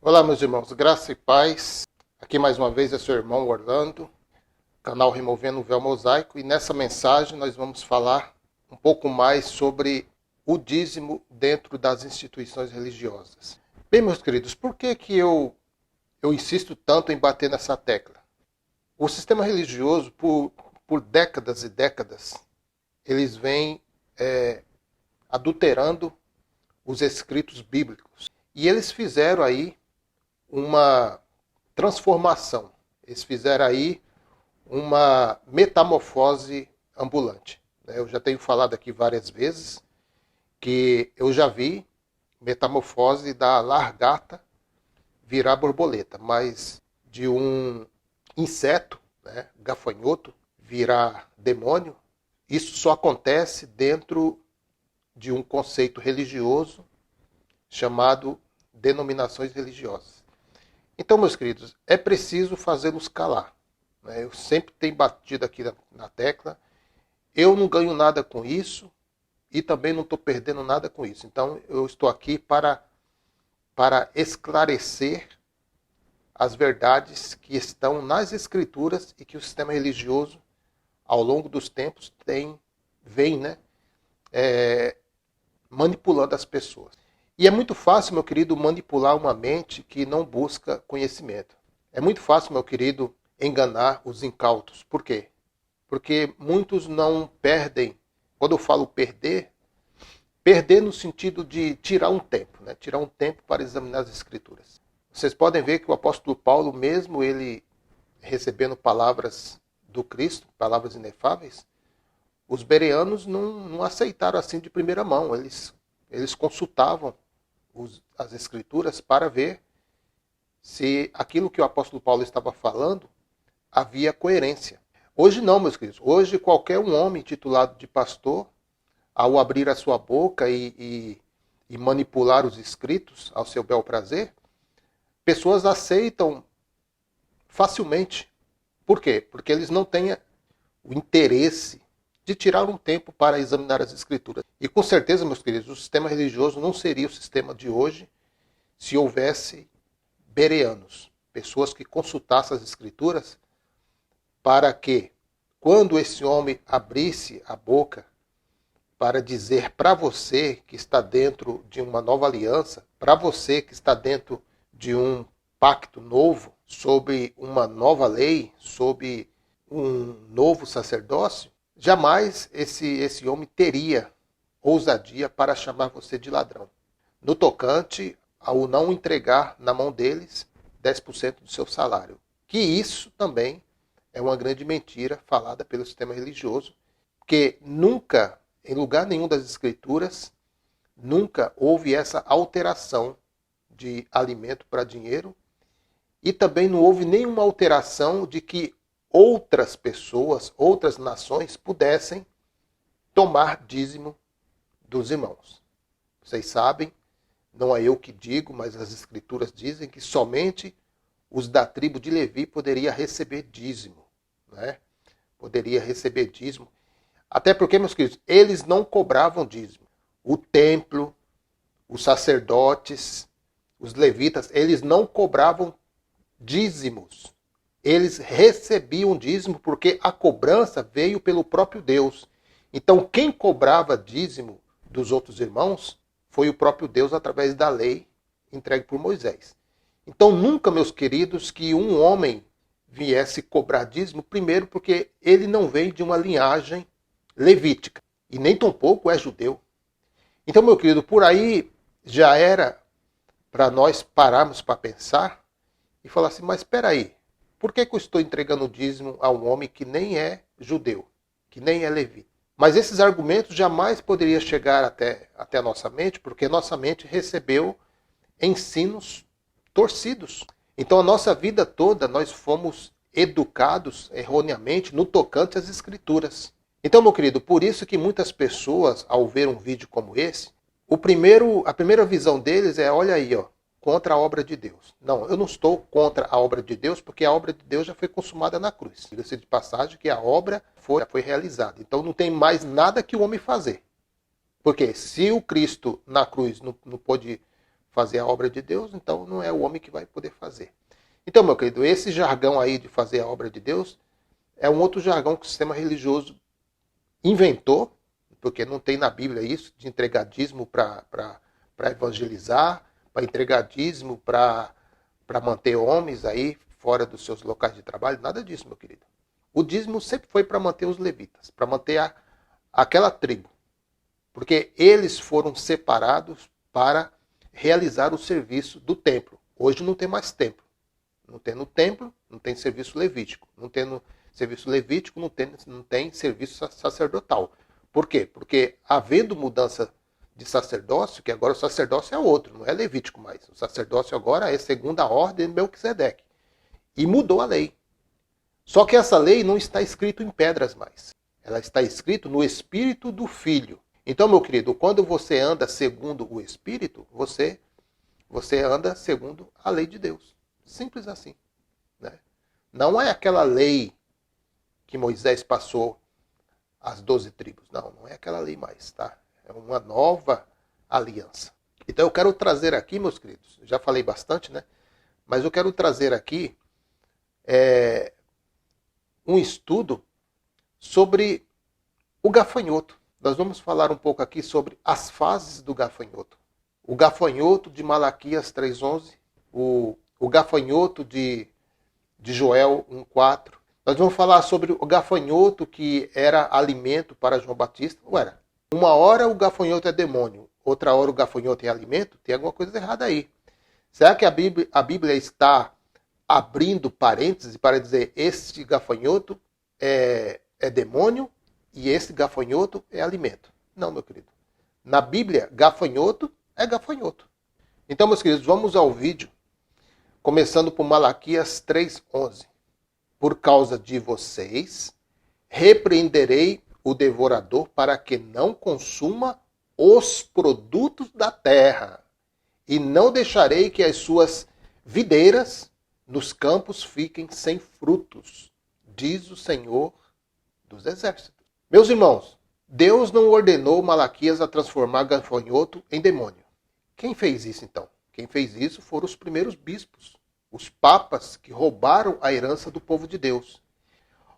Olá, meus irmãos, graça e paz. Aqui mais uma vez é seu irmão Orlando, canal Removendo o Véu Mosaico, e nessa mensagem nós vamos falar um pouco mais sobre o dízimo dentro das instituições religiosas. Bem, meus queridos, por que eu insisto tanto em bater nessa tecla? O sistema religioso, por décadas e décadas, eles vêm adulterando os escritos bíblicos. E eles fizeram aí uma transformação. Eles fizeram aí uma metamorfose ambulante. Eu já tenho falado aqui várias vezes que eu já vi metamorfose da largata virar borboleta, mas de um inseto, gafanhoto, virar demônio, isso só acontece dentro de um conceito religioso chamado denominações religiosas. Então, meus queridos, é preciso fazê-los calar. Eu sempre tenho batido aqui na tecla. Eu não ganho nada com isso e também não estou perdendo nada com isso. Então, eu estou aqui para esclarecer as verdades que estão nas Escrituras e que o sistema religioso, ao longo dos tempos, vem manipulando as pessoas. E é muito fácil, meu querido, manipular uma mente que não busca conhecimento. É muito fácil, meu querido, enganar os incautos. Por quê? Porque muitos não perdem. Quando eu falo perder no sentido de tirar um tempo, tirar um tempo para examinar as Escrituras. Vocês podem ver que o apóstolo Paulo, mesmo ele recebendo palavras do Cristo, palavras inefáveis, os bereanos não aceitaram assim de primeira mão. Eles consultavam as Escrituras para ver se aquilo que o apóstolo Paulo estava falando havia coerência. Hoje não, meus queridos. Hoje qualquer um homem titulado de pastor, ao abrir a sua boca e manipular os escritos ao seu bel prazer, pessoas aceitam facilmente. Por quê? Porque eles não têm o interesse de tirar um tempo para examinar as Escrituras. E com certeza, meus queridos, o sistema religioso não seria o sistema de hoje se houvesse bereanos, pessoas que consultassem as Escrituras para que, quando esse homem abrisse a boca para dizer para você que está dentro de uma nova aliança, para você que está dentro de um pacto novo, sobre uma nova lei, sobre um novo sacerdócio, jamais esse homem teria ousadia para chamar você de ladrão. No tocante ao não entregar na mão deles 10% do seu salário. Que isso também é uma grande mentira falada pelo sistema religioso, porque nunca, em lugar nenhum das Escrituras, nunca houve essa alteração de alimento para dinheiro e também não houve nenhuma alteração de que outras pessoas, outras nações pudessem tomar dízimo dos irmãos. Vocês sabem, não é eu que digo, mas as Escrituras dizem que somente os da tribo de Levi poderiam receber dízimo. Poderia receber dízimo. Até porque, meus queridos, eles não cobravam dízimo. O templo, os sacerdotes, os levitas, eles não cobravam dízimos. Eles recebiam dízimo porque a cobrança veio pelo próprio Deus. Então, quem cobrava dízimo dos outros irmãos foi o próprio Deus através da lei entregue por Moisés. Então, nunca, meus queridos, que um homem viesse cobrar dízimo, primeiro porque ele não vem de uma linhagem levítica e nem tampouco é judeu. Então, meu querido, por aí já era para nós pararmos para pensar e falar assim, mas espera aí, por que eu estou entregando o dízimo a um homem que nem é judeu, que nem é levita? Mas esses argumentos jamais poderiam chegar até a nossa mente, porque nossa mente recebeu ensinos torcidos. Então a nossa vida toda nós fomos educados erroneamente no tocante às Escrituras. Então, meu querido, por isso que muitas pessoas, ao ver um vídeo como esse, a primeira visão deles é, olha aí, contra a obra de Deus. Não, eu não estou contra a obra de Deus, porque a obra de Deus já foi consumada na cruz. Diga-se de passagem que a obra já foi realizada. Então não tem mais nada que o homem fazer. Porque se o Cristo na cruz não pôde fazer a obra de Deus, então não é o homem que vai poder fazer. Então, meu querido, esse jargão aí de fazer a obra de Deus é um outro jargão que o sistema religioso inventou, porque não tem na Bíblia isso, de entregar dízimo para evangelizar, para entregar dízimo para manter homens aí fora dos seus locais de trabalho, nada disso, meu querido. O dízimo sempre foi para manter os levitas, para manter aquela tribo, porque eles foram separados para realizar o serviço do templo. Hoje não tem mais templo. Não tem no templo, não tem serviço levítico. Não tem no serviço levítico, não tem serviço sacerdotal. Por quê? Porque havendo mudança de sacerdócio, que agora o sacerdócio é outro, não é levítico mais. O sacerdócio agora é segundo a ordem de Melquisedeque. E mudou a lei. Só que essa lei não está escrita em pedras mais. Ela está escrita no Espírito do Filho. Então, meu querido, quando você anda segundo o Espírito, você anda segundo a lei de Deus. Simples assim. Né? Não é aquela lei que Moisés passou às 12 tribos. Não é aquela lei mais. Tá? É uma nova aliança. Então eu quero trazer aqui, meus queridos, já falei bastante, né? Mas eu quero trazer aqui um estudo sobre o gafanhoto. Nós vamos falar um pouco aqui sobre as fases do gafanhoto. O gafanhoto de Malaquias 3:11, o gafanhoto de Joel 1:4. Nós vamos falar sobre o gafanhoto que era alimento para João Batista. Ué, uma hora o gafanhoto é demônio, outra hora o gafanhoto é alimento? Tem alguma coisa errada aí. Será que a Bíblia está abrindo parênteses para dizer este gafanhoto é demônio e esse gafanhoto é alimento? Não, meu querido. Na Bíblia, gafanhoto é gafanhoto. Então, meus queridos, vamos ao vídeo, começando por Malaquias 3:11. Por causa de vocês, repreenderei o devorador para que não consuma os produtos da terra, e não deixarei que as suas videiras nos campos fiquem sem frutos, diz o Senhor dos Exércitos. Meus irmãos, Deus não ordenou Malaquias a transformar gafanhoto em demônio. Quem fez isso então? Quem fez isso foram os primeiros bispos, os papas que roubaram a herança do povo de Deus.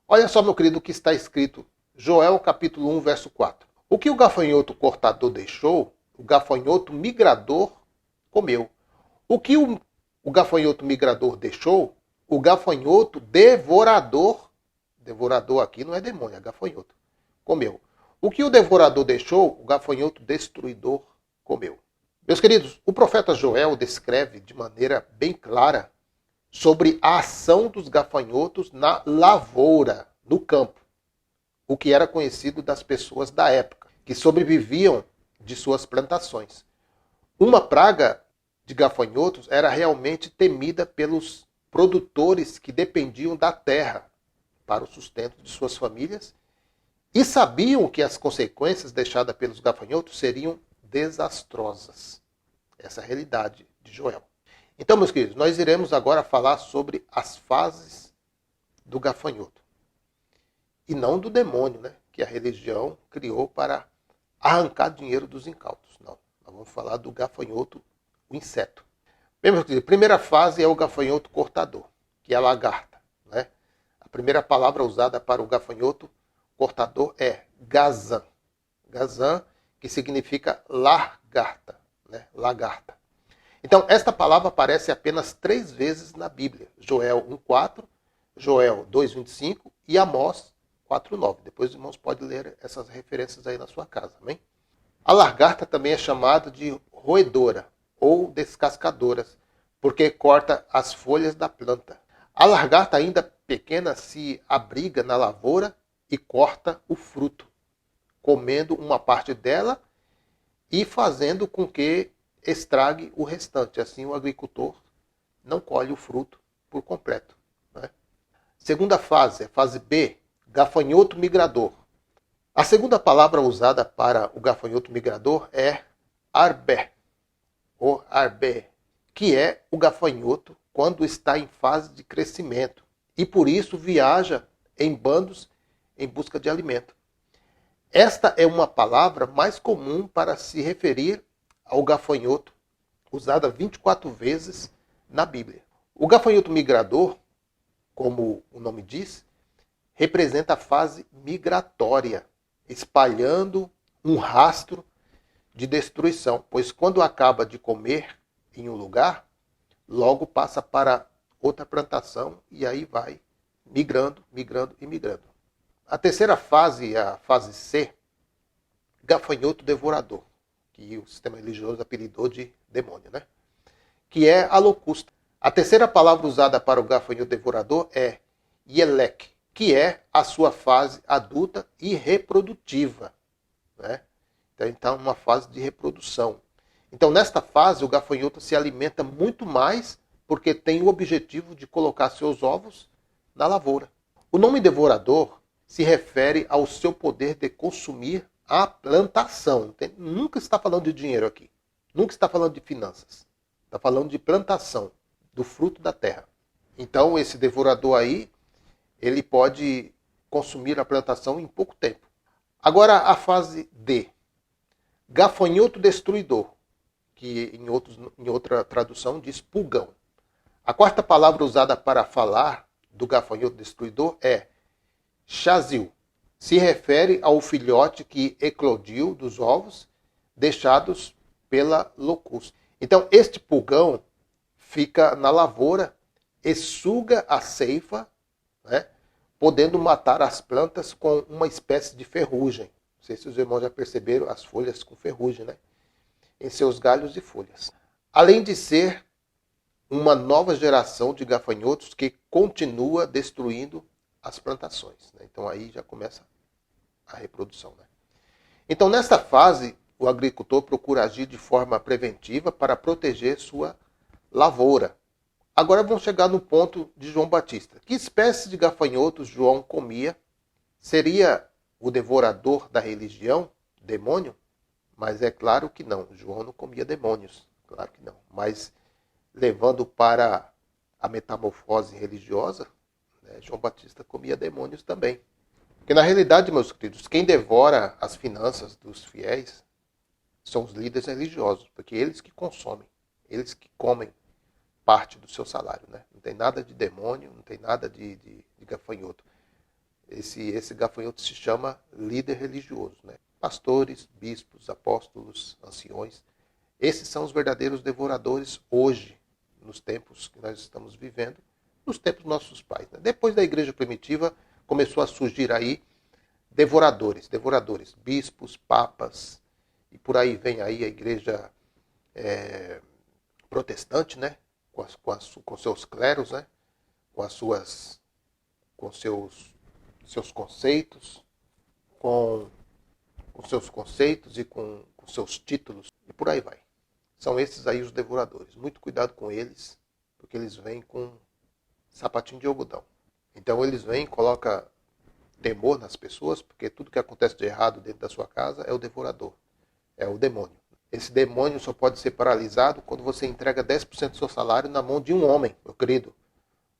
Olha só, meu querido, o que está escrito, Joel capítulo 1, verso 4. O que o gafanhoto cortador deixou, o gafanhoto migrador comeu. O que o gafanhoto migrador deixou, o gafanhoto devorador aqui não é demônio, é gafanhoto, comeu. O que o devorador deixou, o gafanhoto destruidor comeu. Meus queridos, o profeta Joel descreve de maneira bem clara sobre a ação dos gafanhotos na lavoura, no campo, o que era conhecido das pessoas da época, que sobreviviam de suas plantações. Uma praga de gafanhotos era realmente temida pelos produtores que dependiam da terra para o sustento de suas famílias e sabiam que as consequências deixadas pelos gafanhotos seriam desastrosas. Essa é a realidade de Joel. Então, meus queridos, nós iremos agora falar sobre as fases do gafanhoto. E não do demônio, né, que a religião criou para arrancar dinheiro dos incautos. Não, nós vamos falar do gafanhoto, o inseto. Bem, meus queridos, a primeira fase é o gafanhoto cortador, que é a lagarta. Né? A primeira palavra usada para o gafanhoto cortador é gazan. Gazan, que significa lagarta. Né? Lagarta. Então, esta palavra aparece apenas 3 vezes na Bíblia. Joel 1:4, Joel 2:25 e Amós 4:9. Depois os irmãos podem ler essas referências aí na sua casa. Amém? A lagarta também é chamada de roedora ou descascadora, porque corta as folhas da planta. A lagarta ainda pequena se abriga na lavoura e corta o fruto, comendo uma parte dela e fazendo com que estrague o restante. Assim o agricultor não colhe o fruto por completo. Né? Segunda fase, a fase B, gafanhoto migrador. A segunda palavra usada para o gafanhoto migrador é arbé, ou arbé, que é o gafanhoto quando está em fase de crescimento e por isso viaja em bandos em busca de alimento. Esta é uma palavra mais comum para se referir ao gafanhoto, usada 24 vezes na Bíblia. O gafanhoto migrador, como o nome diz, representa a fase migratória, espalhando um rastro de destruição, pois quando acaba de comer em um lugar, logo passa para outra plantação e aí vai migrando, migrando e migrando. A terceira fase, a fase C, gafanhoto devorador, que o sistema religioso apelidou de demônio, né? Que é a locusta. A terceira palavra usada para o gafanhoto devorador é Yelek, que é a sua fase adulta e reprodutiva, né? Então, uma fase de reprodução. Então, nesta fase, o gafanhoto se alimenta muito mais porque tem o objetivo de colocar seus ovos na lavoura. O nome devorador se refere ao seu poder de consumir a plantação. Nunca está falando de dinheiro aqui. Nunca está falando de finanças. Está falando de plantação, do fruto da terra. Então, esse devorador aí, ele pode consumir a plantação em pouco tempo. Agora, a fase D. Gafanhoto destruidor, que em outra tradução diz pulgão. A quarta palavra usada para falar do gafanhoto destruidor é chazil. Se refere ao filhote que eclodiu dos ovos deixados pela locusta. Então, este pulgão fica na lavoura e suga a ceifa, né, podendo matar as plantas com uma espécie de ferrugem. Não sei se os irmãos já perceberam as folhas com ferrugem, né, em seus galhos e folhas. Além de ser uma nova geração de gafanhotos que continua destruindo as plantações, né? Então aí já começa a reprodução, né? Então nesta fase, o agricultor procura agir de forma preventiva para proteger sua lavoura. Agora vamos chegar no ponto de João Batista. Que espécie de gafanhotos João comia? Seria o devorador da religião, demônio? Mas é claro que não. João não comia demônios, claro que não. Mas levando para a metamorfose religiosa, né, João Batista comia demônios também. Porque na realidade, meus queridos, quem devora as finanças dos fiéis são os líderes religiosos, porque eles que consomem, eles que comem parte do seu salário, né? Não tem nada de demônio, não tem nada de gafanhoto. Esse gafanhoto se chama líder religioso, né? Pastores, bispos, apóstolos, anciões. Esses são os verdadeiros devoradores hoje, nos tempos que nós estamos vivendo, nos tempos dos nossos pais, né? Depois da igreja primitiva, começou a surgir aí devoradores, bispos, papas, e por aí vem aí a igreja protestante, né? Com seus cleros, né? Com seus conceitos, com seus conceitos e com seus títulos, e por aí vai. São esses aí os devoradores. Muito cuidado com eles, porque eles vêm com sapatinho de algodão. Então eles vêm e colocam temor nas pessoas, porque tudo que acontece de errado dentro da sua casa é o devorador, é o demônio. Esse demônio só pode ser paralisado quando você entrega 10% do seu salário na mão de um homem, meu querido.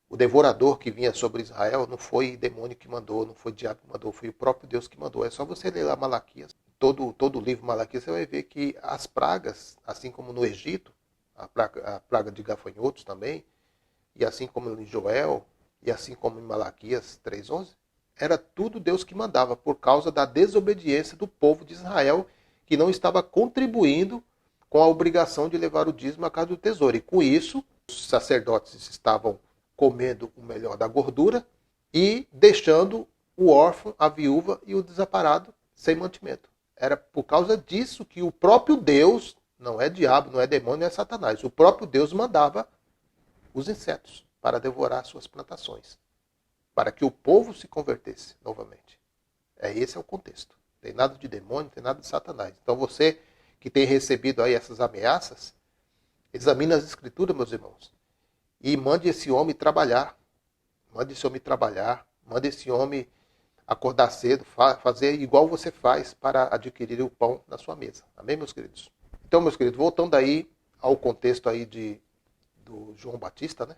O devorador que vinha sobre Israel não foi demônio que mandou, não foi diabo que mandou, foi o próprio Deus que mandou. É só você ler lá Malaquias. Todo o livro Malaquias, você vai ver que as pragas, assim como no Egito, a praga de gafanhotos também, e assim como em Joel, e assim como em Malaquias 3:11, era tudo Deus que mandava, por causa da desobediência do povo de Israel, que não estava contribuindo com a obrigação de levar o dízimo à casa do tesouro. E com isso, os sacerdotes estavam comendo o melhor da gordura e deixando o órfão, a viúva e o desamparado sem mantimento. Era por causa disso que o próprio Deus, não é diabo, não é demônio, não é Satanás, o próprio Deus mandava os insetos para devorar suas plantações, para que o povo se convertesse novamente. Esse é o contexto. Não tem nada de demônio, não tem nada de Satanás. Então você que tem recebido aí essas ameaças, examine as escrituras, meus irmãos, e mande esse homem trabalhar. Mande esse homem trabalhar, mande esse homem acordar cedo, fazer igual você faz para adquirir o pão na sua mesa. Amém, meus queridos? Então, meus queridos, voltando aí ao contexto aí do João Batista, né?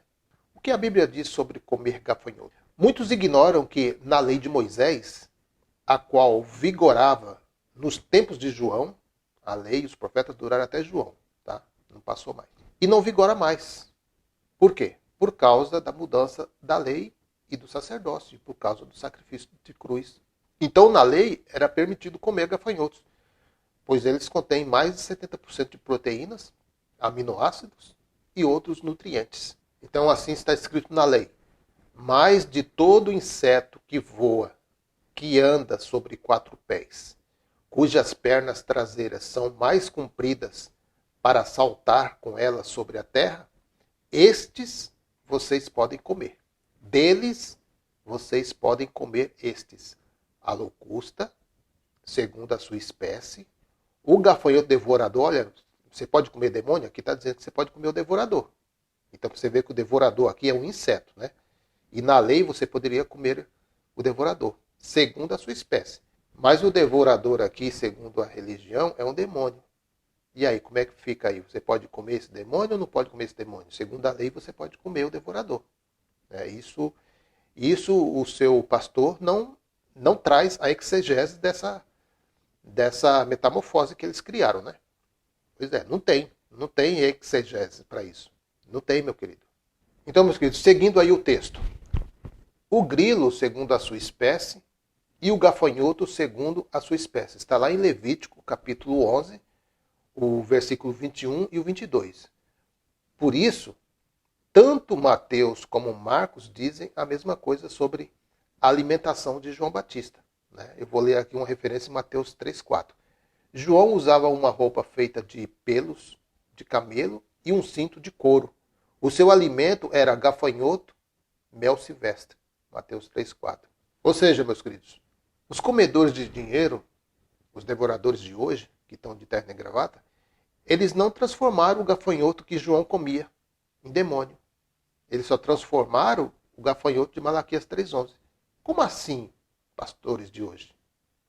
O que a Bíblia diz sobre comer gafanhoto? Muitos ignoram que na lei de Moisés, a qual vigorava nos tempos de João, a lei e os profetas duraram até João, tá? não passou mais. E não vigora mais. Por quê? Por causa da mudança da lei e do sacerdócio, por causa do sacrifício de cruz. Então, na lei, era permitido comer gafanhotos, pois eles contêm mais de 70% de proteínas, aminoácidos e outros nutrientes. Então, assim está escrito na lei. Mas de todo inseto que voa, que anda sobre 4 pés, cujas pernas traseiras são mais compridas para saltar com elas sobre a terra, estes vocês podem comer. Deles vocês podem comer estes: a locusta, segundo a sua espécie, o gafanhoto devorador. Olha, você pode comer demônio? Aqui está dizendo que você pode comer o devorador. Então você vê que o devorador aqui é um inseto, né? E na lei você poderia comer o devorador, segundo a sua espécie. Mas o devorador aqui, segundo a religião, é um demônio. E aí, como é que fica aí? Você pode comer esse demônio ou não pode comer esse demônio? Segundo a lei, você pode comer o devorador. Isso o seu pastor não traz a exegese dessa metamorfose que eles criaram, né? Pois é, não tem exegese para isso. Não tem, meu querido. Então, meus queridos, seguindo aí o texto. O grilo, segundo a sua espécie, e o gafanhoto, segundo a sua espécie. Está lá em Levítico, capítulo 11, o versículo 21 e o 22. Por isso, tanto Mateus como Marcos dizem a mesma coisa sobre a alimentação de João Batista. Eu vou ler aqui uma referência em Mateus 3,4. João usava uma roupa feita de pelos de camelo e um cinto de couro. O seu alimento era gafanhoto, mel silvestre. Mateus 3,4. Ou seja, meus queridos, os comedores de dinheiro, os devoradores de hoje, que estão de terno e gravata, eles não transformaram o gafanhoto que João comia em demônio. Eles só transformaram o gafanhoto de Malaquias 3,11. Como assim, pastores de hoje?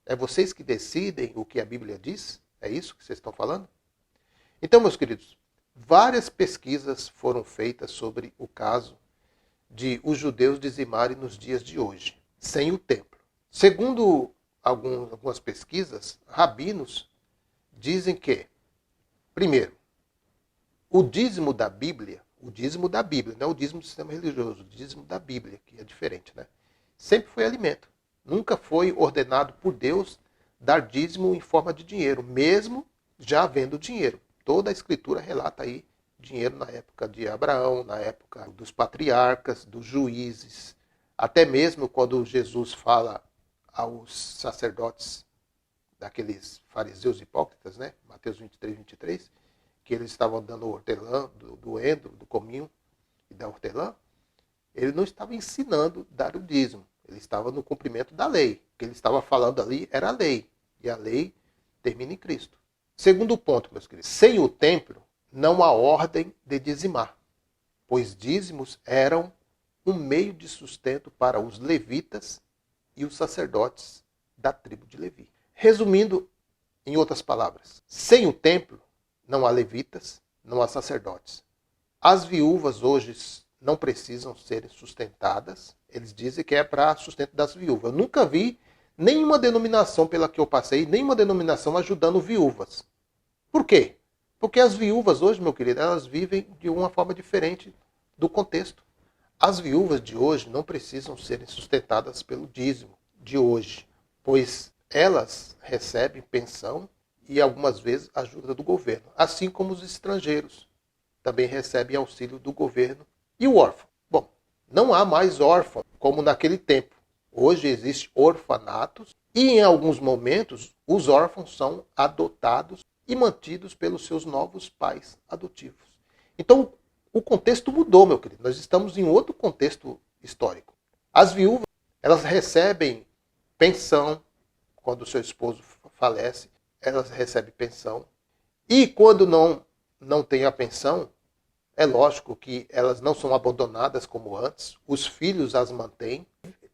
É vocês que decidem o que a Bíblia diz? É isso que vocês estão falando? Então, meus queridos, várias pesquisas foram feitas sobre o caso de os judeus dizimarem nos dias de hoje, sem o templo. Segundo algumas pesquisas, rabinos dizem que, primeiro, o dízimo da Bíblia, não é o dízimo do sistema religioso, o dízimo da Bíblia, que é diferente, né? Sempre foi alimento. Nunca foi ordenado por Deus dar dízimo em forma de dinheiro, mesmo já havendo dinheiro. Toda a escritura relata aí dinheiro na época de Abraão, na época dos patriarcas, dos juízes, até mesmo quando Jesus fala aos sacerdotes daqueles fariseus hipócritas, né? Mateus 23, 23, que eles estavam dando hortelã, do endro, do cominho e da hortelã. Ele não estava ensinando a dar o dízimo, ele estava no cumprimento da lei. O que ele estava falando ali era a lei, e a lei termina em Cristo. Segundo ponto, meus queridos, sem o templo não há ordem de dizimar, pois dízimos eram um meio de sustento para os levitas e os sacerdotes da tribo de Levi. Resumindo, em outras palavras, sem o templo não há levitas, não há sacerdotes. As viúvas hoje não precisam ser sustentadas. Eles dizem que é para sustento das viúvas. Eu nunca vi nenhuma denominação pela que eu passei, nenhuma denominação ajudando viúvas. Por quê? Porque as viúvas hoje, meu querido, elas vivem de uma forma diferente do contexto. As viúvas de hoje não precisam serem sustentadas pelo dízimo de hoje, pois elas recebem pensão e algumas vezes ajuda do governo, assim como os estrangeiros também recebem auxílio do governo. E o órfão? Bom, não há mais órfão como naquele tempo. Hoje existem orfanatos e em alguns momentos os órfãos são adotados e mantidos pelos seus novos pais adotivos. Então o contexto mudou, meu querido. Nós estamos em outro contexto histórico. As viúvas, elas recebem pensão quando o seu esposo falece, elas recebem pensão. E quando não tem a pensão, é lógico que elas não são abandonadas como antes, os filhos as mantêm.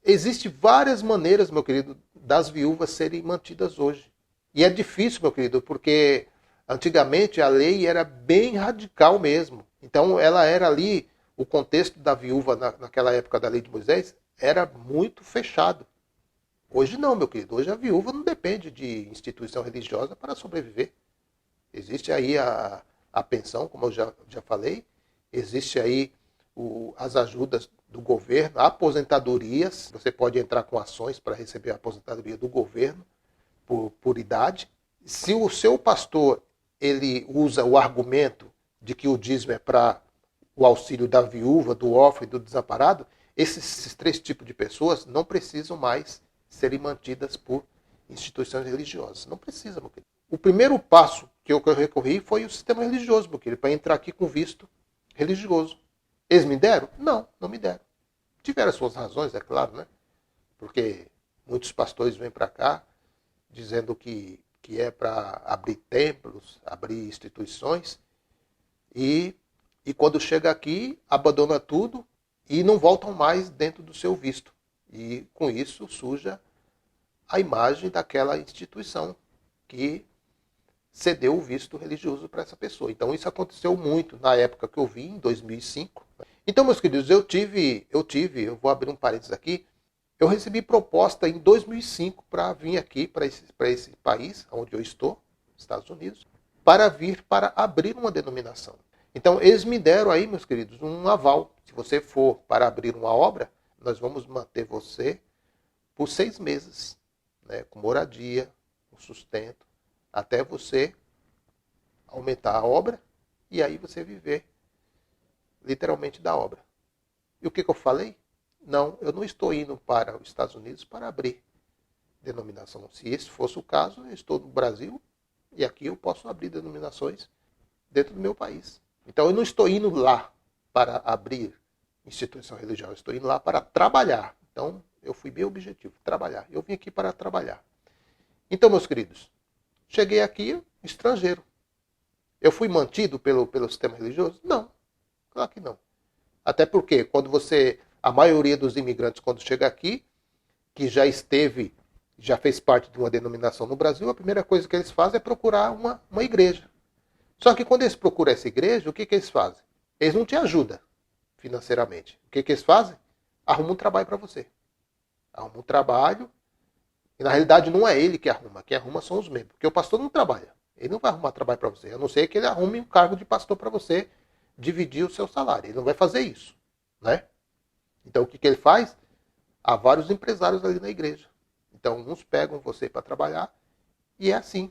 Existem várias maneiras, meu querido, das viúvas serem mantidas hoje. E é difícil, meu querido, porque antigamente a lei era bem radical mesmo. Então ela era ali, o contexto da viúva naquela época da lei de Moisés era muito fechado. Hoje não, meu querido. Hoje a viúva não depende de instituição religiosa para sobreviver. Existe aí a pensão, como eu já falei. Existe aí as ajudas do governo, aposentadorias. Você pode entrar com ações para receber a aposentadoria do governo por idade. Se o seu pastor ele usa o argumento de que o dízimo é para o auxílio da viúva, do órfão e do desamparado, esses três tipos de pessoas não precisam mais serem mantidas por instituições religiosas. Não precisa, meu querido. O primeiro passo que eu recorri foi o sistema religioso, meu querido, para entrar aqui com visto religioso. Eles me deram? Não, não me deram. Tiveram as suas razões, é claro, né? Porque muitos pastores vêm para cá dizendo que é para abrir templos, abrir instituições, e quando chega aqui, abandona tudo e não voltam mais dentro do seu visto. E com isso suja a imagem daquela instituição que cedeu o visto religioso para essa pessoa. Então isso aconteceu muito na época que eu vim, em 2005. Então, meus queridos, eu vou abrir um parênteses aqui, eu recebi proposta em 2005 para vir aqui, para esse país, onde eu estou, Estados Unidos, para vir para abrir uma denominação. Então, eles me deram aí, meus queridos, um aval. Se você for para abrir uma obra, nós vamos manter você por 6 meses, né, com moradia, com sustento, até você aumentar a obra e aí você viver literalmente da obra. E o que eu falei? Não, eu não estou indo para os Estados Unidos para abrir denominação. Se esse fosse o caso, eu estou no Brasil e aqui eu posso abrir denominações dentro do meu país. Então eu não estou indo lá para abrir instituição religiosa, eu estou indo lá para trabalhar. Então eu fui bem objetivo, trabalhar. Eu vim aqui para trabalhar. Então, meus queridos, cheguei aqui estrangeiro. Eu fui mantido pelo sistema religioso? Não, claro que não. Até porque a maioria dos imigrantes, quando chega aqui, que já fez parte de uma denominação no Brasil, a primeira coisa que eles fazem é procurar uma igreja. Só que quando eles procuram essa igreja, o que eles fazem? Eles não te ajudam financeiramente. O que eles fazem? Arrumam um trabalho para você. Arrumam um trabalho, e na realidade não é ele que arruma, quem arruma são os membros. Porque o pastor não trabalha. Ele não vai arrumar trabalho para você, a não ser que ele arrume um cargo de pastor para você dividir o seu salário. Ele não vai fazer isso, né? Então o que ele faz? Há vários empresários ali na igreja. Então uns pegam você para trabalhar e é assim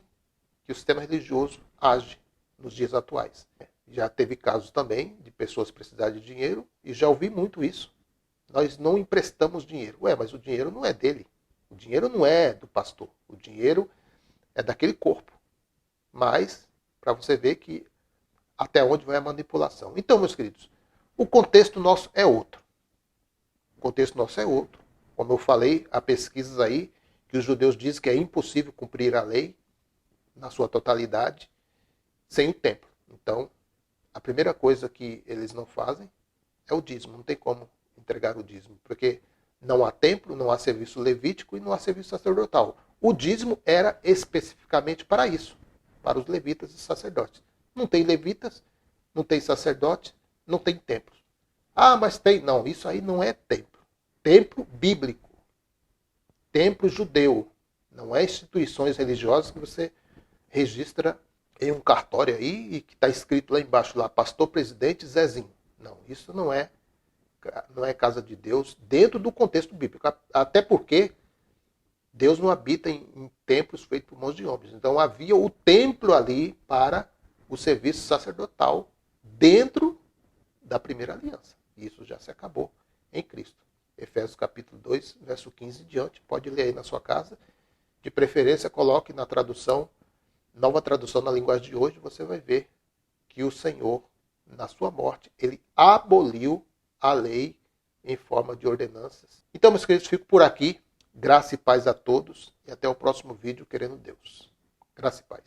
que o sistema religioso age nos dias atuais. Já teve casos também de pessoas precisarem de dinheiro e já ouvi muito isso. Nós não emprestamos dinheiro. Ué, mas o dinheiro não é dele. O dinheiro não é do pastor. O dinheiro é daquele corpo. Mas, para você ver que até onde vai a manipulação. Então, meus queridos, o contexto nosso é outro. O contexto nosso é outro. Como eu falei, há pesquisas aí que os judeus dizem que é impossível cumprir a lei na sua totalidade sem o templo. Então, a primeira coisa que eles não fazem é o dízimo. Não tem como entregar o dízimo, porque não há templo, não há serviço levítico e não há serviço sacerdotal. O dízimo era especificamente para isso, para os levitas e sacerdotes. Não tem levitas, não tem sacerdote, não tem templos. Ah, mas tem. Não, isso aí não é templo. Templo bíblico. Templo judeu. Não é instituições religiosas que você registra em um cartório aí e que está escrito lá embaixo, lá, pastor presidente Zezinho. Não, isso não é casa de Deus dentro do contexto bíblico. Até porque Deus não habita em templos feitos por mãos de homens. Então havia o templo ali para o serviço sacerdotal dentro da primeira aliança. E isso já se acabou em Cristo. Efésios capítulo 2, verso 15 em diante. Pode ler aí na sua casa. De preferência, coloque na tradução, nova tradução na linguagem de hoje, você vai ver que o Senhor, na sua morte, ele aboliu a lei em forma de ordenanças. Então, meus queridos, fico por aqui. Graça e paz a todos. E até o próximo vídeo, querendo Deus. Graça e paz.